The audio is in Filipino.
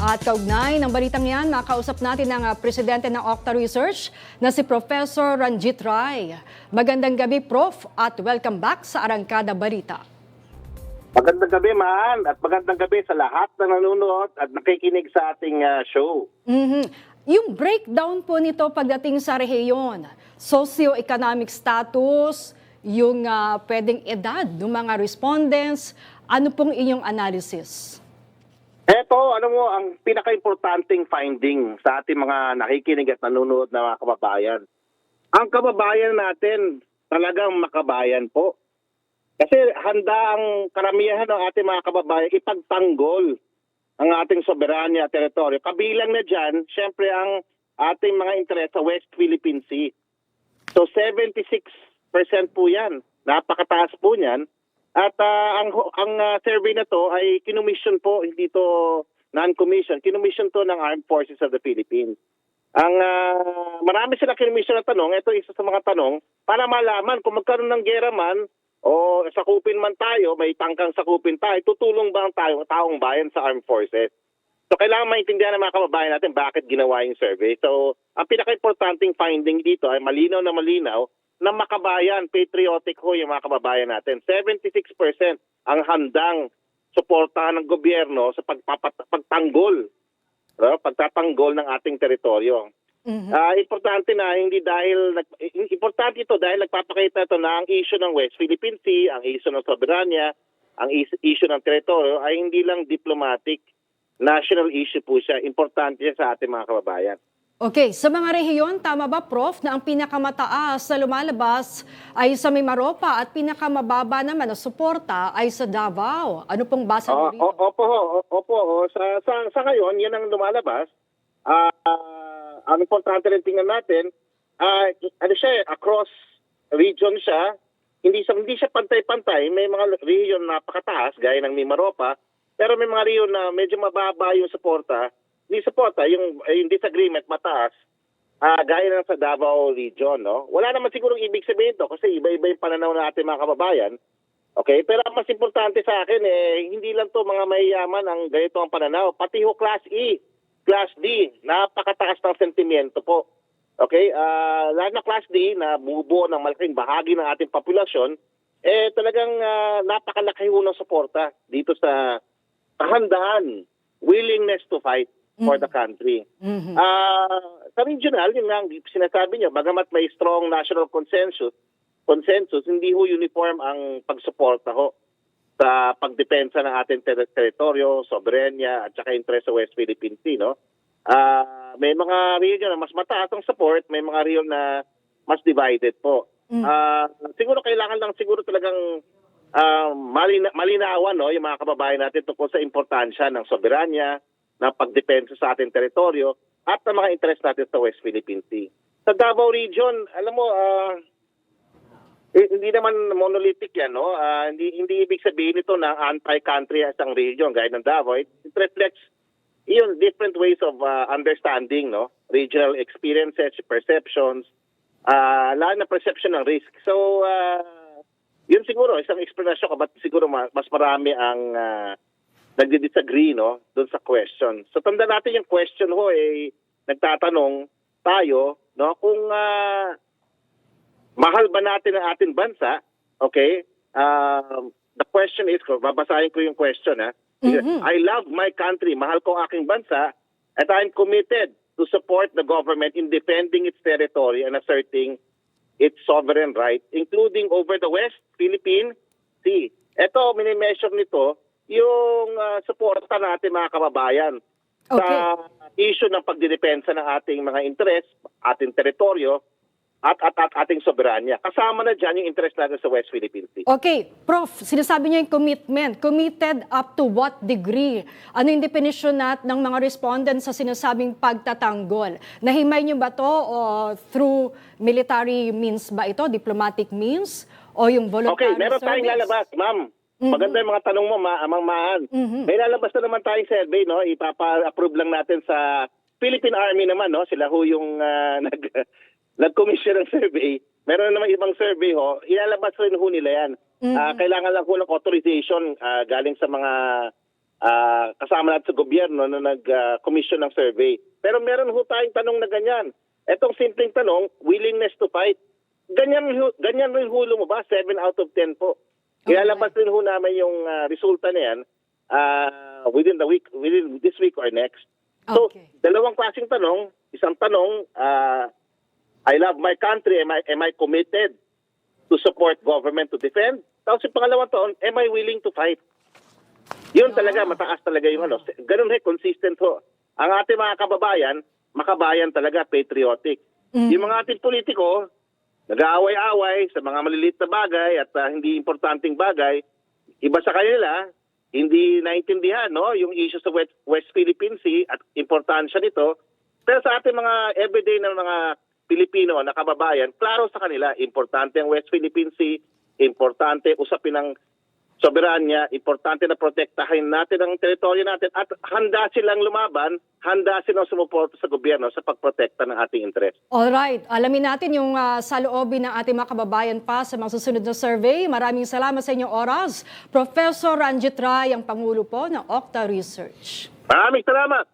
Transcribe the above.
At kaugnay ng balitang yan, makausap natin ang presidente ng Octa Research na si Professor Ranjit Rai. Magandang gabi, Prof, at welcome back sa Arangkada Balita. Magandang gabi, Maan, at magandang gabi sa lahat na nanonood at nakikinig sa ating show. Yung breakdown po nito pagdating sa rehiyon, socio-economic status, yung pwedeng edad ng mga respondents, ano pong inyong analysis? Ito, ang pinaka-importanting finding sa ating mga nakikinig at nanonood na mga kababayan. Ang kababayan natin, talagang makabayan po. Kasi handa ang karamihan ng ating mga kababayan ipagtanggol ang ating soberanya at teritoryo. Kabilang na dyan, syempre ang ating mga interes sa West Philippine Sea. So 76% po yan. Napakataas po niyan. At ang survey na to ay kinumission po, hindi to non-commission. Kinumission to ng Armed Forces of the Philippines. Marami sila kinumission na tanong. Ito isa sa mga tanong para malaman kung magkaroon ng gera man o sakupin man tayo, may tangkang sakupin tayo, tutulong ba ang taong bayan sa Armed Forces? So kailangan maintindihan ng mga kababayan natin bakit ginawa yung survey. So ang pinaka-importanting finding dito ay malinaw na makabayan, patriotic ho yung mga kababayan natin. 76% ang handang suportahan ng gobyerno sa pagtatanggol ng ating teritoryo. Importante na importante ito dahil nagpapakita ito na ang issue ng West Philippine Sea, ang issue ng soberanya, ang issue ng teritoryo ay hindi lang diplomatic, national issue po siya. Importante siya sa ating mga kababayan. Okay, sa mga rehiyon, tama ba, Prof, na ang pinakamataas na lumalabas ay sa Mimaropa at pinakamababa naman na suporta ay sa Davao? Ano pong basa mo dito? Opo. Sa ngayon, yan ang lumalabas. Ang importante rin tingnan natin, across region siya, hindi siya pantay-pantay. May mga rehiyon na napakataas, gaya ng Mimaropa, pero may mga rehiyon na medyo mababa yung suporta. Yung disagreement mataas, gaya ng sa Davao region, no? Wala naman sigurong ibig sabihin to kasi iba-iba yung pananaw ng ating mga kababayan. Okay, pero ang mas importante sa akin hindi lang to mga mayayaman ang ganito ang pananaw, pati ho Class E, Class D, napakataas ng sentimiento po. Okay, lalo na Class D na bumubuo ng malaking bahagi ng ating populasyon, talagang napakalaki ho ng suporta dito sa kahandaan, willingness to fight for the country. Sa regional, yun nga sinasabi niyo, bagamat may strong national consensus, hindi ho uniform ang pagsuporta ho sa pagdepensa ng ating teritoryo, soberanya, at saka interest sa West Philippine Sea. No? May mga region na mas mataas ang support, may mga region na mas divided po. Siguro kailangan lang talagang malinawan yung mga kababayan natin tungkol sa importansya ng soberanya, na pagdepensa sa ating teritoryo at ng mga interest natin sa West Philippine Sea. Sa Davao region, alam mo, hindi naman monolithic yan, no? Hindi ibig sabihin ito na anti-country as ang region, gaya ng Davao. It reflects different ways of understanding, no? Regional experiences, perceptions, lahat na perception ng risk. So, yun siguro, isang explanation kabat siguro mas marami ang nagdi-disagree, no, doon sa question. So tanda natin yung question ho nagtatanong tayo, no, kung mahal ba natin ang ating bansa? Okay? The question is, babasahin ko yung question, ha. I love my country, mahal ko ang aking bansa, and I'm committed to support the government in defending its territory and asserting its sovereign right, including over the West Philippine Sea. Ito, mini-measure nito yung suporta natin mga kababayan sa issue ng pagdidepensa ng ating mga interest, ating teritoryo, at ating soberanya. Kasama na dyan yung interest natin sa West Philippine Sea. Okay, Prof, sinasabi niyo yung commitment. Committed up to what degree? Ano yung definition ng mga respondents sa sinasabing pagtatanggol? Nahimay niyo ba to o through military means ba ito? Diplomatic means? O yung voluntary Okay, meron tayong lalabas, ma'am. Maganda yung mga tanong mo, Amang Maan. May lalabas na naman tayong survey, no? Ipapa-approve lang natin sa Philippine Army naman, no? Sila ho yung nag-commission ng survey. Meron naman ibang survey ho. Ilalabas rin ho nila yan. Kailangan lang ho ng authorization galing sa mga kasama natin sa gobyerno na nag-commission ng survey. Pero meron ho tayong tanong na ganyan. Etong simpleng tanong, willingness to fight. Ganyan rin ho lumabas, 7 out of 10 po. Ilalabas rin ho namin yung resulta na yan within this week or next. So, Okay. dalawang klaseng tanong. Isang tanong, I love my country, am I committed to support government to defend? Tapos yung pangalawang tanong, am I willing to fight? Yun talaga, mataas talaga yung ano. Ganun consistent ho. Ang ating mga kababayan, makabayan talaga, patriotic. Yung mga ating politiko, nag-aaway-away sa mga maliliit na bagay at hindi importanteng bagay, iba sa kanila, hindi naintindihan yung issue sa West Philippine Sea at importansya nito. Pero sa ating mga everyday na mga Pilipino na kababayan, klaro sa kanila, importante ang West Philippine Sea, importante usapin ng soberanya, importante na protektahin natin ang teritoryo natin at handa silang lumaban, handa silang sumuporta sa gobyerno sa pagprotekta ng ating interes. Alright, alamin natin yung saloobin ng ating mga kababayan pa sa mga susunod na survey. Maraming salamat sa inyong oras. Professor Ranjit Ray, ang Pangulo po ng Okta Research. Maraming salamat!